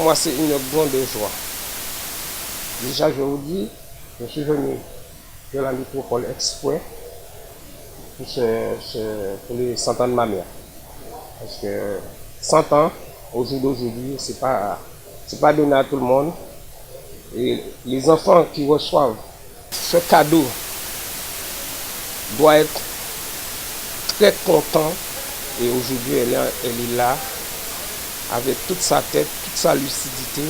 moi, c'est une grande joie. Déjà, je vous dis, je suis venu de la métropole exprès pour les 100 ans de ma mère. Parce que 100 ans, au jour d'aujourd'hui, c'est pas donné à tout le monde. Et les enfants qui reçoivent ce cadeau doivent être très contents. Et aujourd'hui, elle est là, avec toute sa tête, toute sa lucidité.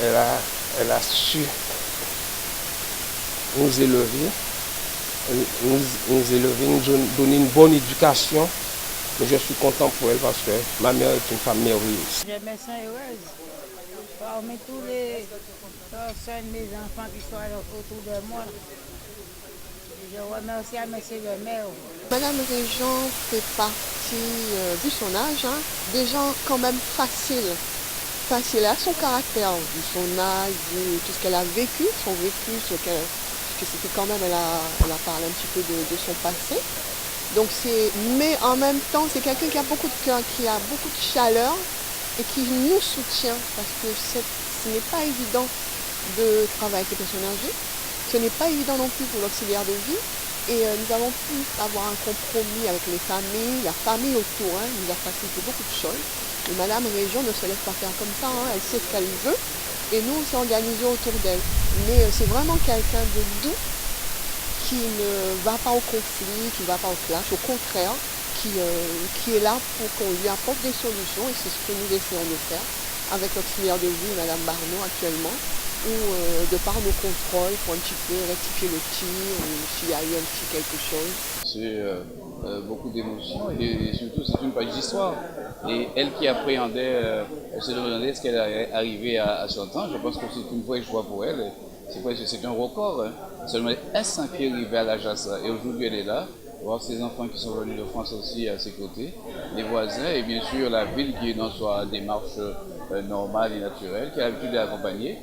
Elle a su nous élever, nous donner une bonne éducation. Mais je suis content pour elle parce que ma mère est une femme merveilleuse. Je me sens heureuse. Parmi tous les personnes, mes enfants qui sont autour de moi, je remercie à M. le maire. Madame Régent fait partie, vu son âge, des gens quand même faciles. Facile à son caractère, vu son âge, vu tout ce qu'elle a vécu, son vécu, parce que c'était quand même, elle a parlé un petit peu de son passé. Donc mais en même temps, c'est quelqu'un qui a beaucoup de cœur, qui a beaucoup de chaleur et qui nous soutient parce que ce n'est pas évident de travailler avec les personnes âgées. Ce n'est pas évident non plus pour l'auxiliaire de vie. Et nous avons pu avoir un compromis avec les familles, la famille autour, nous a facilité beaucoup de choses. Et Madame Région ne se laisse pas faire comme ça, elle sait ce qu'elle veut. Et nous, on s'est organisés autour d'elle. Mais c'est vraiment quelqu'un de doux, qui ne va pas au conflit, qui ne va pas au clash, au contraire, qui est là pour qu'on lui apporte des solutions, et c'est ce que nous essayons de faire avec l'auxiliaire de vie, Madame Barneau, actuellement, où de par nos contrôles, pour un petit peu rectifier le tir, ou s'il y a eu un petit quelque chose. C'est beaucoup d'émotions, et surtout c'est une page d'histoire. Et elle qui appréhendait, elle se demandait ce qu'elle est arrivée à 100 ans, je pense que c'est une vraie joie pour elle. C'est un record. Seulement un sang qui est arrivé à l'âge à ça. Et aujourd'hui, elle est là. Voir ses enfants qui sont venus de France aussi à ses côtés, les voisins et bien sûr la ville qui est dans sa démarche normale et naturelle, qui a l'habitude d'accompagner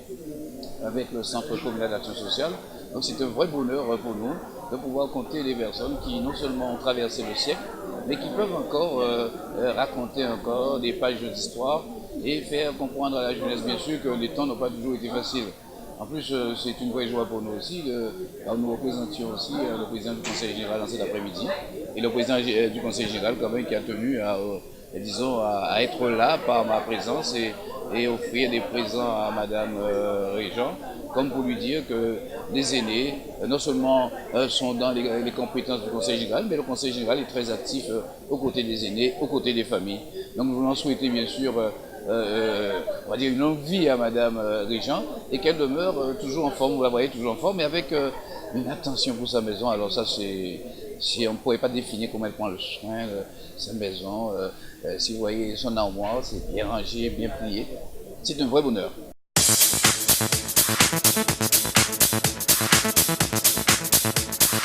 avec le Centre communal d'action sociale. Donc c'est un vrai bonheur pour nous de pouvoir compter les personnes qui non seulement ont traversé le siècle, mais qui peuvent encore raconter encore des pages d'histoire et faire comprendre à la jeunesse, bien sûr, que les temps n'ont pas toujours été faciles. En plus, c'est une vraie joie pour nous aussi. Nous représentions aussi le président du Conseil général dans cet après-midi et le président du Conseil général quand même qui a tenu à être là par ma présence et offrir des présents à Madame Régent, comme pour lui dire que les aînés, non seulement sont dans les compétences du Conseil général, mais le Conseil général est très actif aux côtés des aînés, aux côtés des familles. Donc nous voulons souhaiter bien sûr on va dire une longue vie à Madame Régent et qu'elle demeure toujours en forme, vous la voyez toujours en forme, mais avec une attention pour sa maison. Alors ça, on ne pourrait pas définir comment elle prend le soin de sa maison. Si vous voyez son armoire, c'est bien rangé, bien plié. C'est un vrai bonheur.